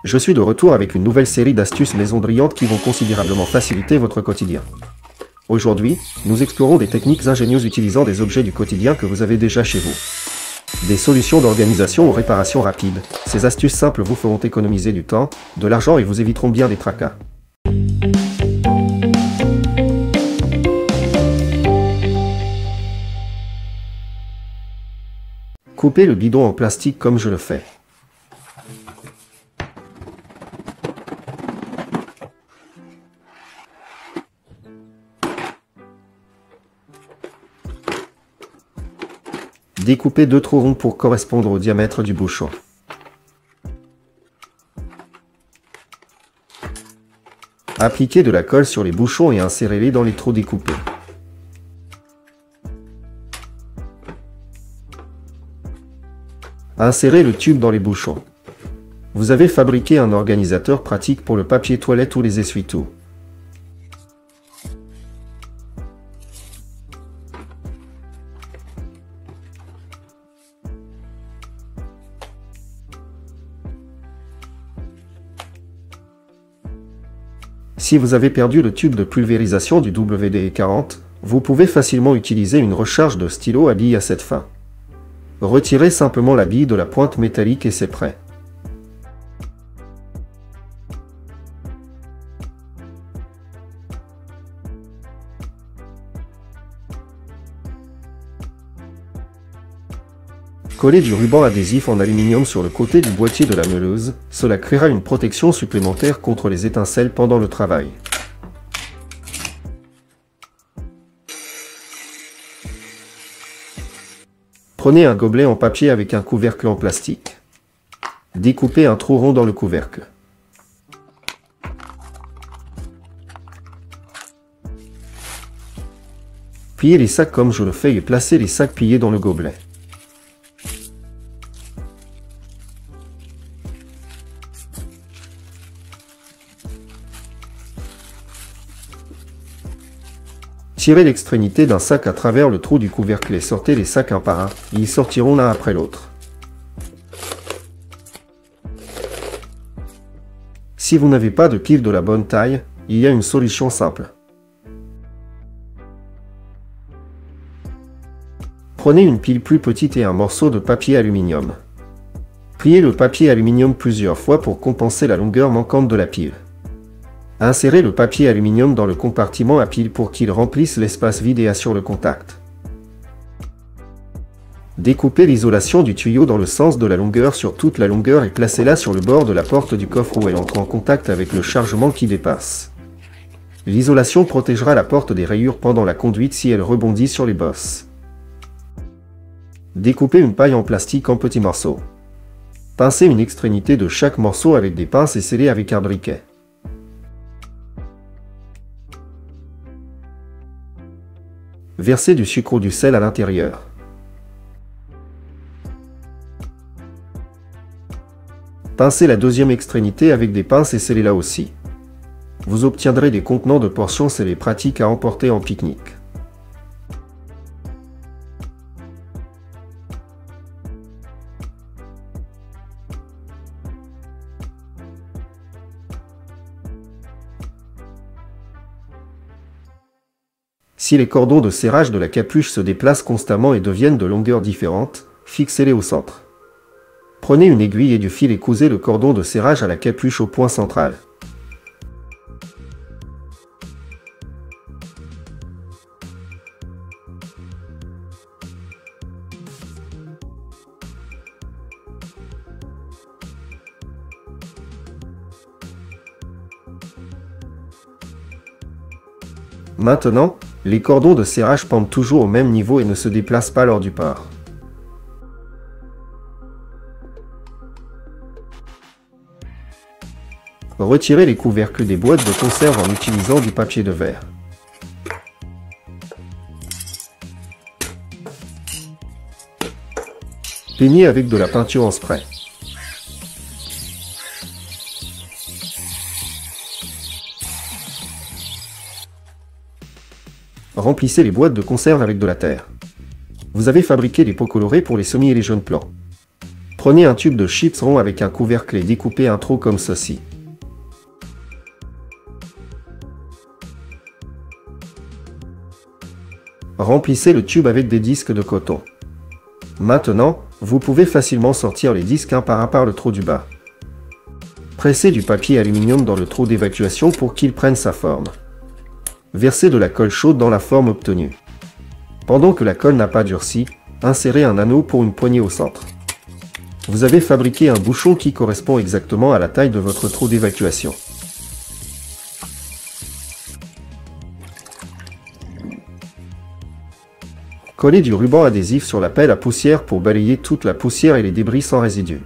Je suis de retour avec une nouvelle série d'astuces maison brillantes qui vont considérablement faciliter votre quotidien. Aujourd'hui, nous explorons des techniques ingénieuses utilisant des objets du quotidien que vous avez déjà chez vous. Des solutions d'organisation ou réparation rapide. Ces astuces simples vous feront économiser du temps, de l'argent et vous éviteront bien des tracas. Coupez le bidon en plastique comme je le fais. Découpez deux trous ronds pour correspondre au diamètre du bouchon. Appliquez de la colle sur les bouchons et insérez-les dans les trous découpés. Insérez le tube dans les bouchons. Vous avez fabriqué un organisateur pratique pour le papier toilette ou les essuie-tout. Si vous avez perdu le tube de pulvérisation du WD-40, vous pouvez facilement utiliser une recharge de stylo à billes à cette fin. Retirez simplement la bille de la pointe métallique et c'est prêt. Collez du ruban adhésif en aluminium sur le côté du boîtier de la meuleuse, cela créera une protection supplémentaire contre les étincelles pendant le travail. Prenez un gobelet en papier avec un couvercle en plastique. Découpez un trou rond dans le couvercle. Pliez les sacs comme je le fais et placez les sacs pliés dans le gobelet. Tirez l'extrémité d'un sac à travers le trou du couvercle et sortez les sacs un par un, ils sortiront l'un après l'autre. Si vous n'avez pas de pile de la bonne taille, il y a une solution simple. Prenez une pile plus petite et un morceau de papier aluminium. Pliez le papier aluminium plusieurs fois pour compenser la longueur manquante de la pile. Insérez le papier aluminium dans le compartiment à pile pour qu'il remplisse l'espace vide et assure le contact. Découpez l'isolation du tuyau dans le sens de la longueur sur toute la longueur et placez-la sur le bord de la porte du coffre où elle entre en contact avec le chargement qui dépasse. L'isolation protégera la porte des rayures pendant la conduite si elle rebondit sur les bosses. Découpez une paille en plastique en petits morceaux. Pincez une extrémité de chaque morceau avec des pinces et scellez avec un briquet. Versez du sucre ou du sel à l'intérieur. Pincez la deuxième extrémité avec des pinces et scellez-la aussi. Vous obtiendrez des contenants de portions scellées pratiques à emporter en pique-nique. Si les cordons de serrage de la capuche se déplacent constamment et deviennent de longueurs différentes, fixez-les au centre. Prenez une aiguille et du fil et cousez le cordon de serrage à la capuche au point central. Maintenant, les cordons de serrage pendent toujours au même niveau et ne se déplacent pas lors du port. Retirez les couvercles des boîtes de conserve en utilisant du papier de verre. Peignez avec de la peinture en spray. Remplissez les boîtes de conserve avec de la terre. Vous avez fabriqué des pots colorés pour les semis et les jeunes plants. Prenez un tube de chips rond avec un couvercle et découpez un trou comme ceci. Remplissez le tube avec des disques de coton. Maintenant, vous pouvez facilement sortir les disques un par un par le trou du bas. Pressez du papier aluminium dans le trou d'évacuation pour qu'il prenne sa forme. Versez de la colle chaude dans la forme obtenue. Pendant que la colle n'a pas durci, insérez un anneau pour une poignée au centre. Vous avez fabriqué un bouchon qui correspond exactement à la taille de votre trou d'évacuation. Collez du ruban adhésif sur la pelle à poussière pour balayer toute la poussière et les débris sans résidus.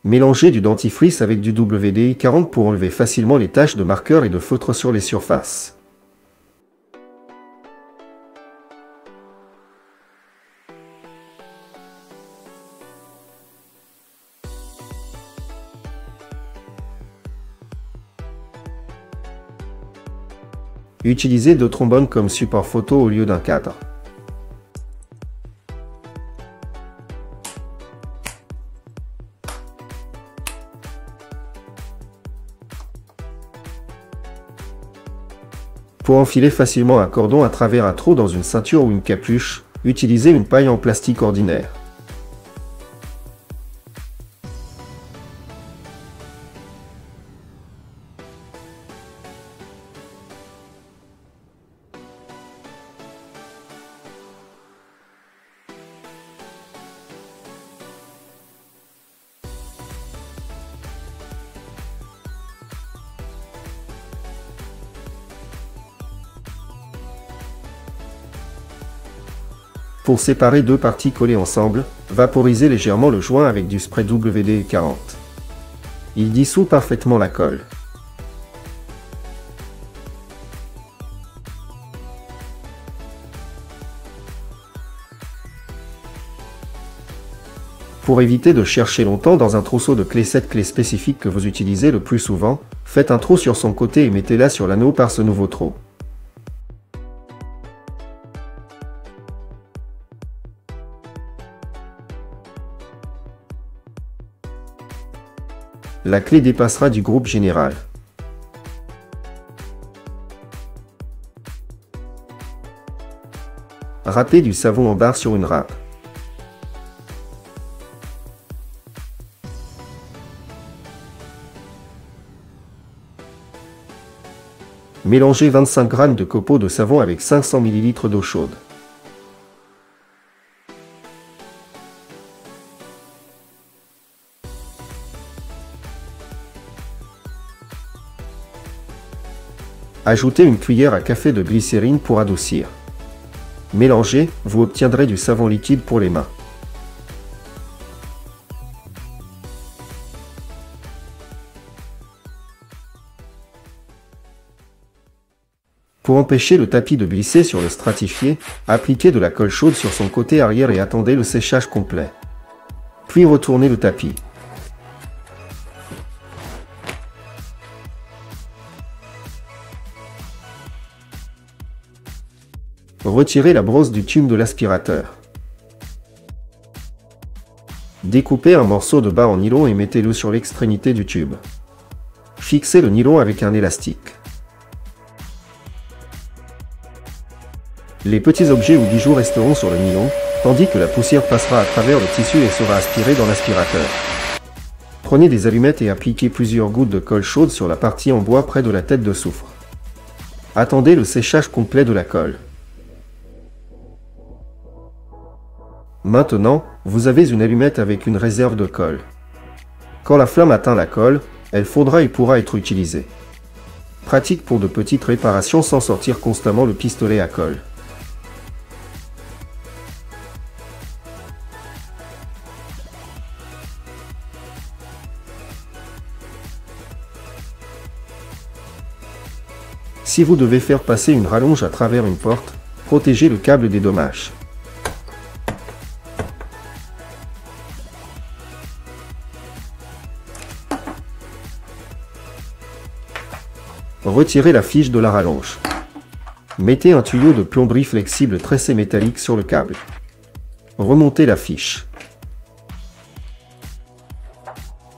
Mélangez du dentifrice avec du WD-40 pour enlever facilement les taches de marqueur et de feutre sur les surfaces. Utilisez deux trombones comme support photo au lieu d'un cadre. Pour enfiler facilement un cordon à travers un trou dans une ceinture ou une capuche, utilisez une paille en plastique ordinaire. Pour séparer deux parties collées ensemble, vaporisez légèrement le joint avec du spray WD-40. Il dissout parfaitement la colle. Pour éviter de chercher longtemps dans un trousseau de clés, cette clé spécifique que vous utilisez le plus souvent, faites un trou sur son côté et mettez-la sur l'anneau par ce nouveau trou. La clé dépassera du groupe général. Râpez du savon en barre sur une râpe. Mélangez 25 g de copeaux de savon avec 500 ml d'eau chaude. Ajoutez une cuillère à café de glycérine pour adoucir. Mélangez, vous obtiendrez du savon liquide pour les mains. Pour empêcher le tapis de glisser sur le stratifié, appliquez de la colle chaude sur son côté arrière et attendez le séchage complet. Puis retournez le tapis. Retirez la brosse du tube de l'aspirateur. Découpez un morceau de bas en nylon et mettez-le sur l'extrémité du tube. Fixez le nylon avec un élastique. Les petits objets ou bijoux resteront sur le nylon, tandis que la poussière passera à travers le tissu et sera aspirée dans l'aspirateur. Prenez des allumettes et appliquez plusieurs gouttes de colle chaude sur la partie en bois près de la tête de soufre. Attendez le séchage complet de la colle. Maintenant, vous avez une allumette avec une réserve de colle. Quand la flamme atteint la colle, elle fondra et pourra être utilisée. Pratique pour de petites réparations sans sortir constamment le pistolet à colle. Si vous devez faire passer une rallonge à travers une porte, protégez le câble des dommages. Retirez la fiche de la rallonge. Mettez un tuyau de plomberie flexible tressé métallique sur le câble. Remontez la fiche.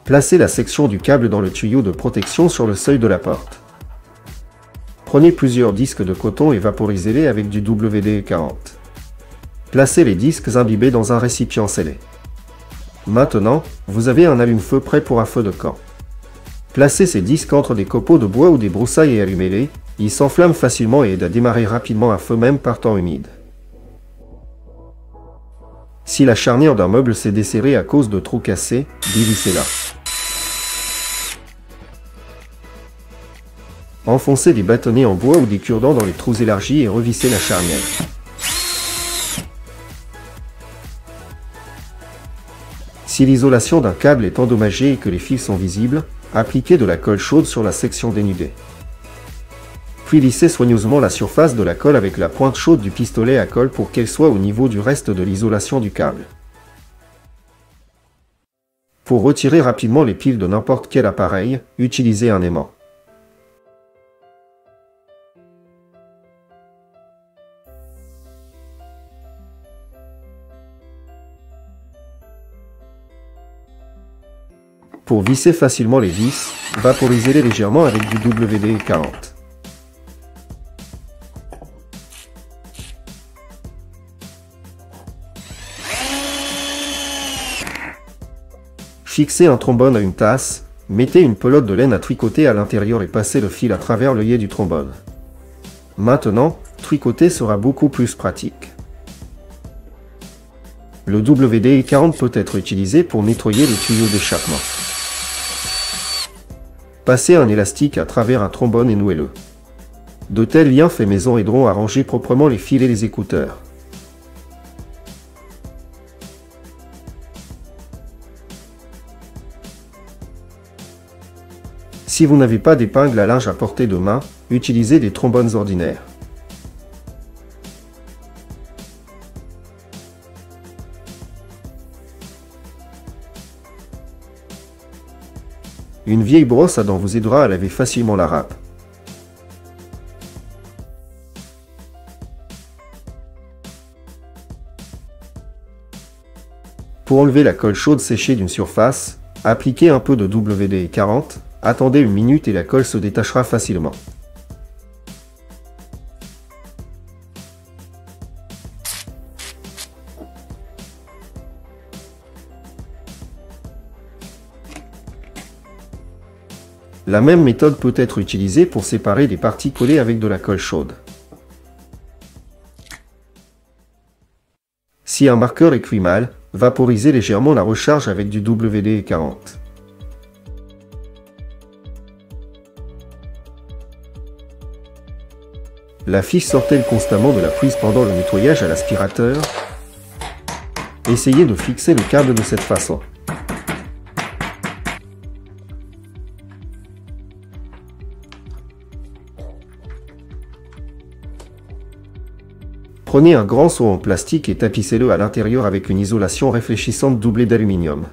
Placez la section du câble dans le tuyau de protection sur le seuil de la porte. Prenez plusieurs disques de coton et vaporisez-les avec du WD-40. Placez les disques imbibés dans un récipient scellé. Maintenant, vous avez un allume-feu prêt pour un feu de camp. Placez ces disques entre des copeaux de bois ou des broussailles et allumez-les. Ils s'enflamment facilement et aident à démarrer rapidement un feu même par temps humide. Si la charnière d'un meuble s'est desserrée à cause de trous cassés, dévissez-la. Enfoncez des bâtonnets en bois ou des cure-dents dans les trous élargis et revissez la charnière. Si l'isolation d'un câble est endommagée et que les fils sont visibles, appliquez de la colle chaude sur la section dénudée. Puis lissez soigneusement la surface de la colle avec la pointe chaude du pistolet à colle pour qu'elle soit au niveau du reste de l'isolation du câble. Pour retirer rapidement les piles de n'importe quel appareil, utilisez un aimant. Pour visser facilement les vis, vaporisez-les légèrement avec du WD-40. Fixez un trombone à une tasse, mettez une pelote de laine à tricoter à l'intérieur et passez le fil à travers l'œillet du trombone. Maintenant, tricoter sera beaucoup plus pratique. Le WD-40 peut être utilisé pour nettoyer les tuyaux d'échappement. Passez un élastique à travers un trombone et nouez-le. De tels liens faits maison aideront à ranger proprement les fils et les écouteurs. Si vous n'avez pas d'épingle à linge à portée de main, utilisez des trombones ordinaires. Une vieille brosse à dents vous aidera à laver facilement la râpe. Pour enlever la colle chaude séchée d'une surface, appliquez un peu de WD-40, attendez une minute et la colle se détachera facilement. La même méthode peut être utilisée pour séparer des parties collées avec de la colle chaude. Si un marqueur est cuit mal, vaporisez légèrement la recharge avec du WD-40. La fiche sortez constamment de la prise pendant le nettoyage à l'aspirateur. Essayez de fixer le câble de cette façon. Prenez un grand seau en plastique et tapissez-le à l'intérieur avec une isolation réfléchissante doublée d'aluminium.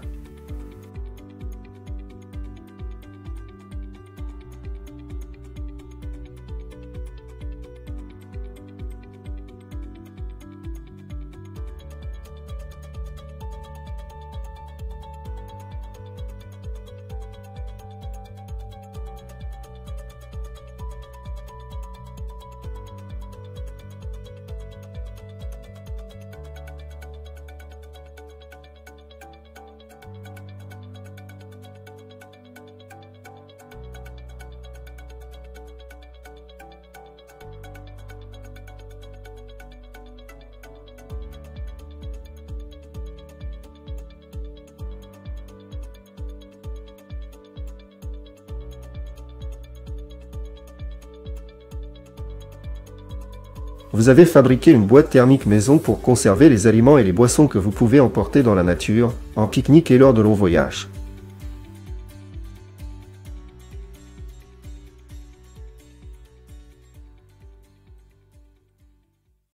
Vous avez fabriqué une boîte thermique maison pour conserver les aliments et les boissons que vous pouvez emporter dans la nature, en pique-nique et lors de longs voyages.